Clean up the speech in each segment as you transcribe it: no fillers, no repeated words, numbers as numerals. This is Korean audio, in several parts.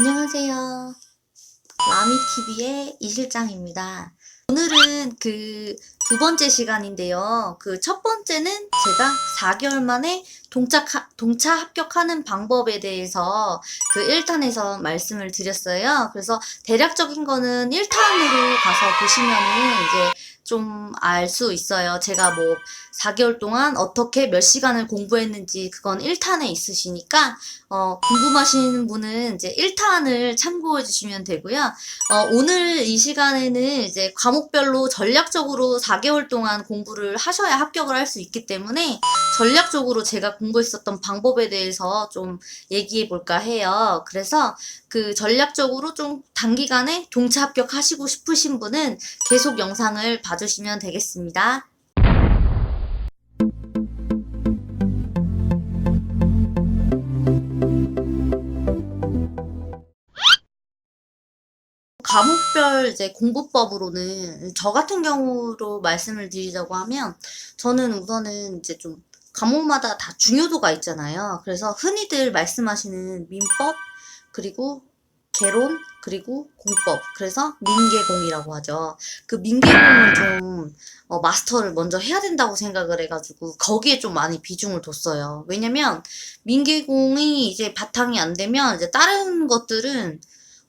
안녕하세요. 라미TV의 이실장입니다. 오늘은 두 번째 시간인데요. 첫 번째는 제가 4개월 만에 동차 합격하는 방법에 대해서 1탄에서 말씀을 드렸어요. 그래서 대략적인 거는 1탄으로 가서 보시면은 이제 좀 알 수 있어요. 제가 뭐 4개월 동안 어떻게 몇 시간을 공부했는지 그건 1탄에 있으시니까 궁금하신 분은 이제 1탄을 참고해 주시면 되고요. 오늘 이 시간에는 이제 과목별로 전략적으로 4개월 동안 공부를 하셔야 합격을 할 수 있기 때문에 전략적으로 제가 공부했었던 방법에 대해서 좀 얘기해 볼까 해요. 그래서 전략적으로 좀 단기간에 동차 합격하시고 싶으신 분은 계속 영상을 봐주시면 되겠습니다. 과목별 이제 공부법으로는 저 같은 경우로 말씀을 드리자고 하면 저는 우선은 이제 좀 과목마다 다 중요도가 있잖아요. 그래서 흔히들 말씀하시는 민법 그리고 개론 그리고 공법, 그래서 민계공이라고 하죠. 민계공은 좀 마스터를 먼저 해야 된다고 생각을 해가지고 거기에 좀 많이 비중을 뒀어요. 왜냐면 민계공이 이제 바탕이 안 되면 이제 다른 것들은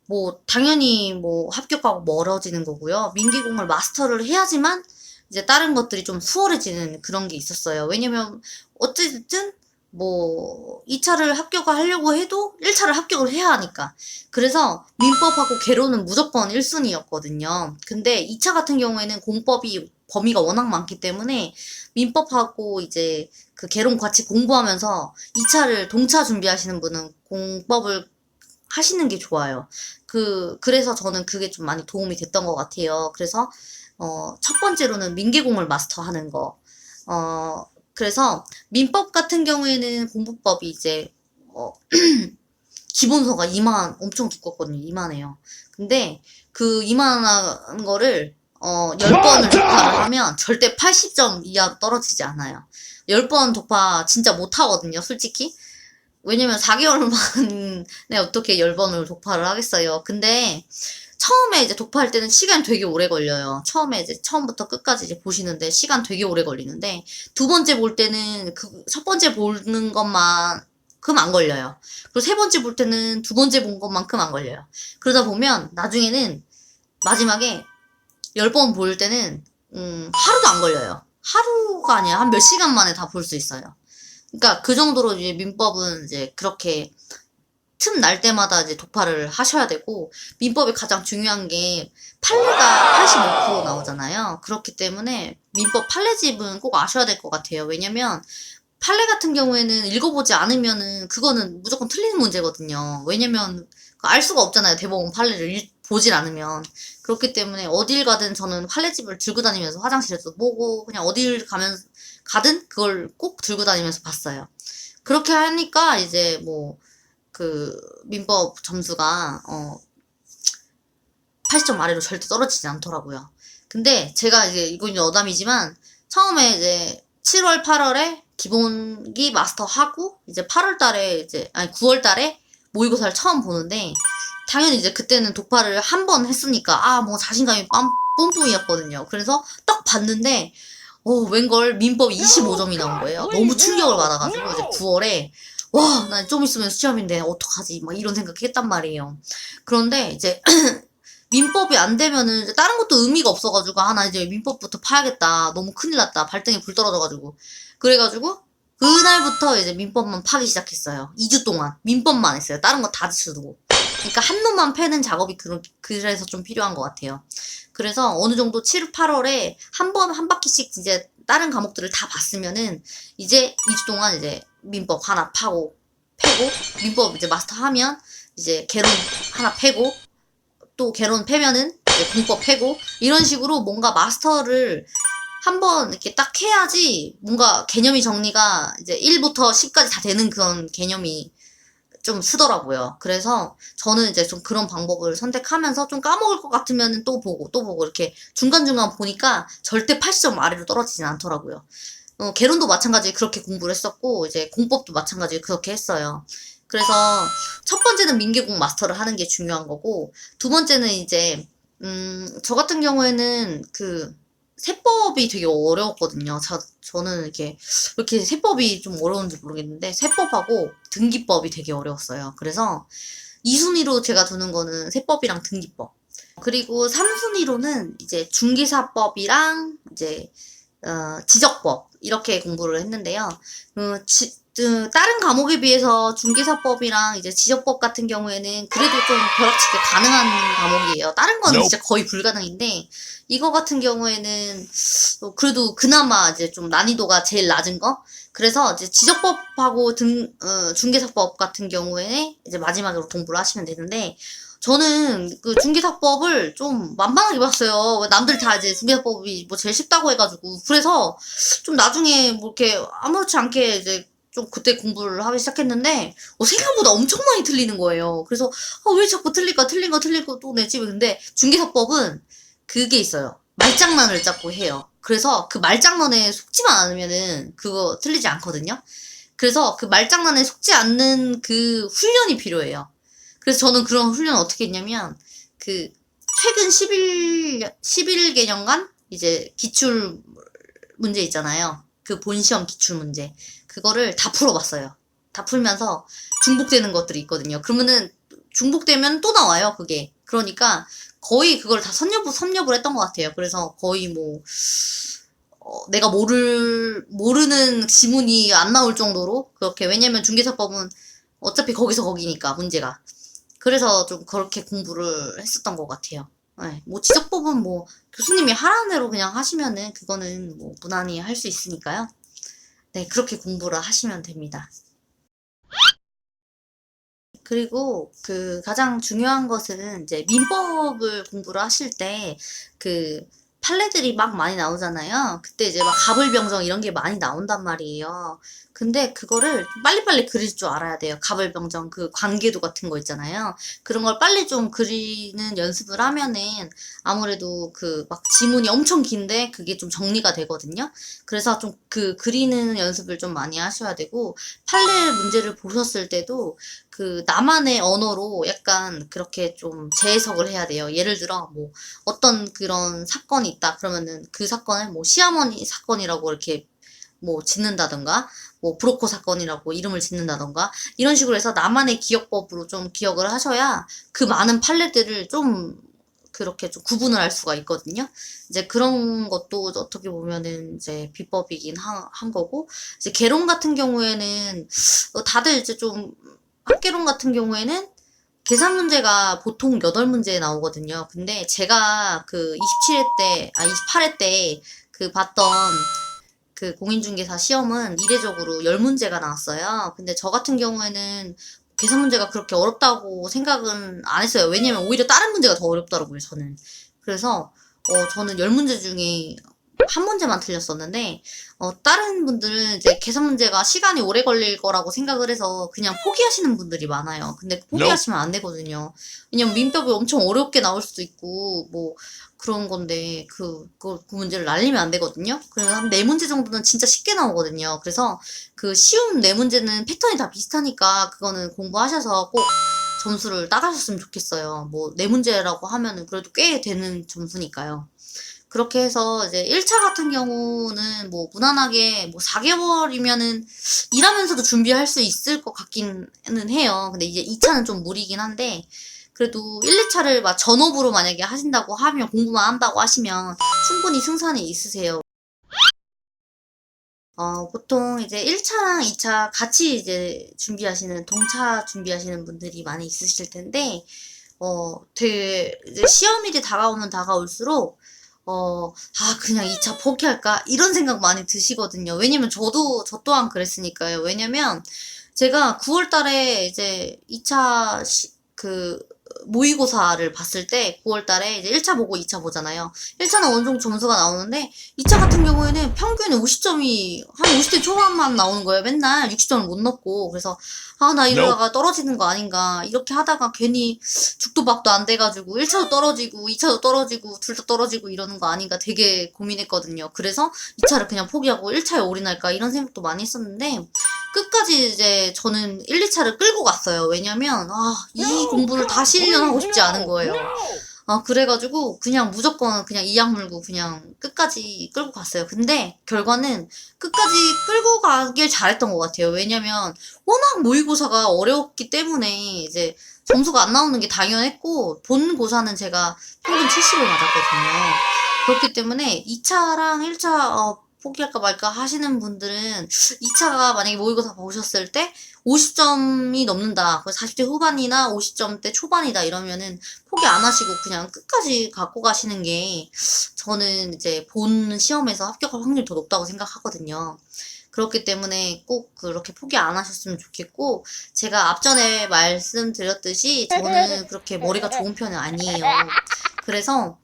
뭐 당연히 뭐 합격하고 멀어지는 거고요. 민기공을 마스터를 해야지만 이제 다른 것들이 좀 수월해지는 그런 게 있었어요. 왜냐면 어쨌든 뭐 2차를 합격을 하려고 해도 1차를 합격을 해야 하니까. 그래서 민법하고 개론은 무조건 1순위였거든요. 근데 2차 같은 경우에는 공법이 범위가 워낙 많기 때문에 민법하고 이제 개론 같이 공부하면서 2차를 동차 준비하시는 분은 공법을 하시는 게 좋아요. 그래서 저는 그게 좀 많이 도움이 됐던 것 같아요. 그래서, 첫 번째로는 민계공을 마스터하는 거. 그래서 민법 같은 경우에는 공부법이 이제, 기본서가 엄청 두껍거든요. 이만해요. 근데 이만한 거를, 10번을 독파를 하면 절대 80점 이하로 떨어지지 않아요. 10번 독파 진짜 못하거든요, 솔직히. 왜냐면 4개월 만에 어떻게 10번을 독파를 하겠어요. 근데 처음에 이제 독파할 때는 시간이 되게 오래 걸려요. 처음에 이제 처음부터 끝까지 이제 보시는데 시간 되게 오래 걸리는데 두 번째 볼 때는 첫 번째 보는 것만큼 안 걸려요. 그리고 세 번째 볼 때는 두 번째 본 것만큼 안 걸려요. 그러다 보면 나중에는 마지막에 10번 볼 때는 하루도 안 걸려요. 하루가 아니라 한 몇 시간 만에 다 볼 수 있어요. 그러니까 그 정도로 이제 민법은 이제 그렇게 틈 날 때마다 이제 독파를 하셔야 되고, 민법이 가장 중요한 게 판례가 85% 나오잖아요. 그렇기 때문에 민법 판례집은 꼭 아셔야 될 것 같아요. 왜냐면 판례 같은 경우에는 읽어보지 않으면은 그거는 무조건 틀리는 문제거든요. 왜냐면 알 수가 없잖아요. 대법원 판례를 보질 않으면. 그렇기 때문에 어딜 가든 저는 판례집을 들고 다니면서 화장실에서 보고 그냥 어딜 가든 그걸 꼭 들고 다니면서 봤어요. 그렇게 하니까 이제 뭐 민법 점수가 80점 아래로 절대 떨어지지 않더라고요. 근데 제가 이제 이건 여담이지만 처음에 이제 7월, 8월에 기본기 마스터 하고 이제 8월 달에 아니 9월 달에 모의고사를 처음 보는데 당연히 이제 그때는 독파를 한 번 했으니까 뭐 자신감이 뿜뿜이었거든요. 그래서 딱 봤는데 웬걸 민법 25점이 나온 거예요. 너무 충격을 받아가지고 이제 9월에 와, 난 좀 있으면 시험인데 어떡하지? 막 이런 생각했단 말이에요. 그런데 이제 민법이 안 되면은 이제 다른 것도 의미가 없어가지고 나 이제 민법부터 파야겠다. 너무 큰일 났다. 발등에 불 떨어져가지고. 그래가지고 그날부터 이제 민법만 파기 시작했어요. 2주 동안 민법만 했어요. 다른 거 다 지쳐두고. 그러니까 한 놈만 패는 작업이 그래서 좀 필요한 것 같아요. 그래서 어느 정도 7, 8월에 한 바퀴씩 이제 다른 과목들을 다 봤으면은 이제 2주 동안 이제 민법 하나 패고 민법 이제 마스터하면 이제 개론 하나 패고 또 개론 패면은 이제 공법 패고 이런 식으로 뭔가 마스터를 한번 이렇게 딱 해야지 뭔가 개념이 정리가 이제 1부터 10까지 다 되는 그런 개념이 좀 쓰더라고요. 그래서 저는 이제 좀 그런 방법을 선택하면서 좀 까먹을 것 같으면 또 보고 이렇게 중간중간 보니까 절대 80점 아래로 떨어지진 않더라고요. 개론도 마찬가지 그렇게 공부를 했었고 이제 공법도 마찬가지 그렇게 했어요. 그래서 첫 번째는 민계공 마스터를 하는 게 중요한 거고, 두 번째는 이제 저 같은 경우에는 그 세법이 되게 어려웠거든요. 저는 이렇게 세법이 좀 어려운지 모르겠는데, 세법하고 등기법이 되게 어려웠어요. 그래서 2순위로 제가 두는 거는 세법이랑 등기법. 그리고 3순위로는 이제 중개사법이랑 이제 지적법 이렇게 공부를 했는데요. 다른 과목에 비해서 중개사법이랑 이제 지적법 같은 경우에는 그래도 좀 벼락치기 가능한 과목이에요. 다른 거는 진짜 거의 불가능인데 이거 같은 경우에는 그래도 그나마 이제 좀 난이도가 제일 낮은 거. 그래서 이제 지적법하고 중개사법 같은 경우에 이제 마지막으로 공부를 하시면 되는데 저는 그 중개사법을 좀 만만하게 봤어요. 남들 다 이제 중개사법이 뭐 제일 쉽다고 해가지고. 그래서 좀 나중에 뭐 이렇게 아무렇지 않게 이제 좀 그때 공부를 하기 시작했는데, 생각보다 엄청 많이 틀리는 거예요. 그래서, 왜 자꾸 틀릴까? 틀린 거 또 내지? 근데 중개사법은 그게 있어요. 말장난을 자꾸 해요. 그래서 그 말장난에 속지만 않으면은 그거 틀리지 않거든요. 그래서 그 말장난에 속지 않는 그 훈련이 필요해요. 그래서 저는 그런 훈련을 어떻게 했냐면, 최근 11 개년간, 이제, 기출 문제 있잖아요. 그 본시험 기출 문제. 그거를 다 풀어봤어요. 다 풀면서 중복되는 것들이 있거든요. 그러면은, 중복되면 또 나와요, 그게. 그러니까, 거의 그걸 다 섭렵을 했던 것 같아요. 그래서 거의 내가 모르는 지문이 안 나올 정도로, 그렇게, 왜냐면 중개사법은 어차피 거기서 거기니까, 문제가. 그래서 좀 그렇게 공부를 했었던 것 같아요. 네, 뭐 지적법은 뭐 교수님이 하라는 대로 그냥 하시면은 그거는 뭐 무난히 할 수 있으니까요. 네, 그렇게 공부를 하시면 됩니다. 그리고 가장 중요한 것은 이제 민법을 공부를 하실 때 판례들이 막 많이 나오잖아요. 그때 이제 막 가불병정 이런 게 많이 나온단 말이에요. 근데 그거를 빨리빨리 그릴 줄 알아야 돼요. 가불병정 그 관계도 같은 거 있잖아요. 그런 걸 빨리 좀 그리는 연습을 하면은 아무래도 막 지문이 엄청 긴데 그게 좀 정리가 되거든요. 그래서 좀 그리는 연습을 좀 많이 하셔야 되고, 판례 문제를 보셨을 때도 나만의 언어로 약간 그렇게 좀 재해석을 해야 돼요. 예를 들어, 뭐, 어떤 그런 사건이 있다. 그러면은 그 사건을 뭐, 시어머니 사건이라고 이렇게 뭐, 짓는다던가, 뭐, 브로커 사건이라고 이름을 짓는다던가, 이런 식으로 해서 나만의 기억법으로 좀 기억을 하셔야 그 많은 판례들을 좀 그렇게 좀 구분을 할 수가 있거든요. 이제 그런 것도 어떻게 보면은 이제 비법이긴 한 거고, 이제 개론 같은 경우에는 다들 이제 좀 학개론 같은 경우에는 계산 문제가 보통 8문제 나오거든요. 근데 제가 28회 때 봤던 공인중개사 시험은 이례적으로 10문제가 나왔어요. 근데 저 같은 경우에는 계산 문제가 그렇게 어렵다고 생각은 안 했어요. 왜냐면 오히려 다른 문제가 더 어렵더라고요, 저는. 그래서, 저는 10문제 중에 한 문제만 틀렸었는데, 다른 분들은 이제 계산 문제가 시간이 오래 걸릴 거라고 생각을 해서 그냥 포기하시는 분들이 많아요. 근데 포기하시면 안 되거든요. 왜냐면 민법이 엄청 어렵게 나올 수도 있고, 뭐, 그런 건데, 그 문제를 날리면 안 되거든요. 그래서 한 4문제 정도는 진짜 쉽게 나오거든요. 그래서 쉬운 4문제는 패턴이 다 비슷하니까 그거는 공부하셔서 꼭 점수를 따가셨으면 좋겠어요. 뭐, 4문제라고 하면은 그래도 꽤 되는 점수니까요. 그렇게 해서 이제 1차 같은 경우는 뭐 무난하게 뭐 4개월이면은 일하면서도 준비할 수 있을 것 같기는 해요. 근데 이제 2차는 좀 무리긴 한데 그래도 1, 2차를 막 전업으로 만약에 하신다고 하면 공부만 한다고 하시면 충분히 승산이 있으세요. 보통 이제 1차랑 2차 같이 이제 동차 준비하시는 분들이 많이 있으실 텐데, 되게 이제 시험일이 다가오면 다가올수록 그냥 2차 포기할까? 이런 생각 많이 드시거든요. 왜냐면 저 또한 그랬으니까요. 왜냐면 제가 9월 달에 이제 2차 모의고사를 봤을 때 9월 달에 이제 1차 보고 2차 보잖아요. 1차는 어느 정도 점수가 나오는데 2차 같은 경우에는 평균 50점이 한 50대 초반만 나오는 거예요. 맨날 60점을 못 넘고. 그래서 나 이러다가 떨어지는 거 아닌가. 이렇게 하다가 괜히 죽도 밥도 안 돼가지고 1차도 떨어지고 2차도 떨어지고 둘 다 떨어지고 이러는 거 아닌가 되게 고민했거든요. 그래서 2차를 그냥 포기하고 1차에 올인할까 이런 생각도 많이 했었는데 끝까지 이제 저는 1, 2차를 끌고 갔어요. 왜냐면, 이 공부를 다시 1년 하고 싶지 않은 거예요. 그래가지고 그냥 무조건 그냥 이악 물고 그냥 끝까지 끌고 갔어요. 근데 결과는 끝까지 끌고 가길 잘했던 것 같아요. 왜냐면 워낙 모의고사가 어려웠기 때문에 이제 점수가 안 나오는 게 당연했고, 본고사는 제가 평균 70을 맞았거든요. 그렇기 때문에 2차랑 1차 포기할까 말까 하시는 분들은 2차가 만약에 모의고사 보셨을 때 50점이 넘는다. 40대 후반이나 50점대 초반이다 이러면은 포기 안 하시고 그냥 끝까지 갖고 가시는 게 저는 이제 본 시험에서 합격할 확률이 더 높다고 생각하거든요. 그렇기 때문에 꼭 그렇게 포기 안 하셨으면 좋겠고, 제가 앞전에 말씀드렸듯이 저는 그렇게 머리가 좋은 편은 아니에요. 그래서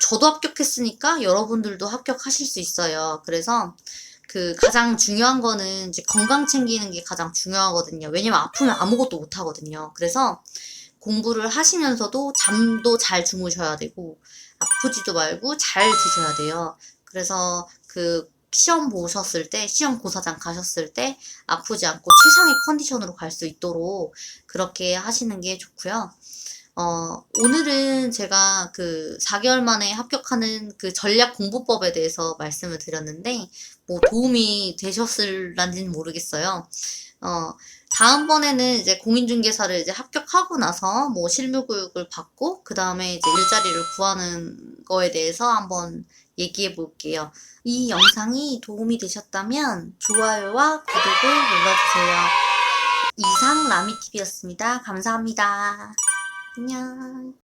저도 합격했으니까 여러분들도 합격하실 수 있어요. 그래서 그 가장 중요한 거는 이제 건강 챙기는 게 가장 중요하거든요. 왜냐면 아프면 아무것도 못 하거든요. 그래서 공부를 하시면서도 잠도 잘 주무셔야 되고, 아프지도 말고 잘 드셔야 돼요. 그래서 그 시험 보셨을 때, 시험 고사장 가셨을 때 아프지 않고 최상의 컨디션으로 갈 수 있도록 그렇게 하시는 게 좋고요. 오늘은 제가 그 4개월 만에 합격하는 그 전략 공부법에 대해서 말씀을 드렸는데, 뭐 도움이 되셨을란지는 모르겠어요. 다음번에는 이제 공인중개사를 이제 합격하고 나서 뭐 실무교육을 받고, 그 다음에 이제 일자리를 구하는 거에 대해서 한번 얘기해 볼게요. 이 영상이 도움이 되셨다면 좋아요와 구독을 눌러주세요. 이상 라미TV였습니다. 감사합니다. 안녕.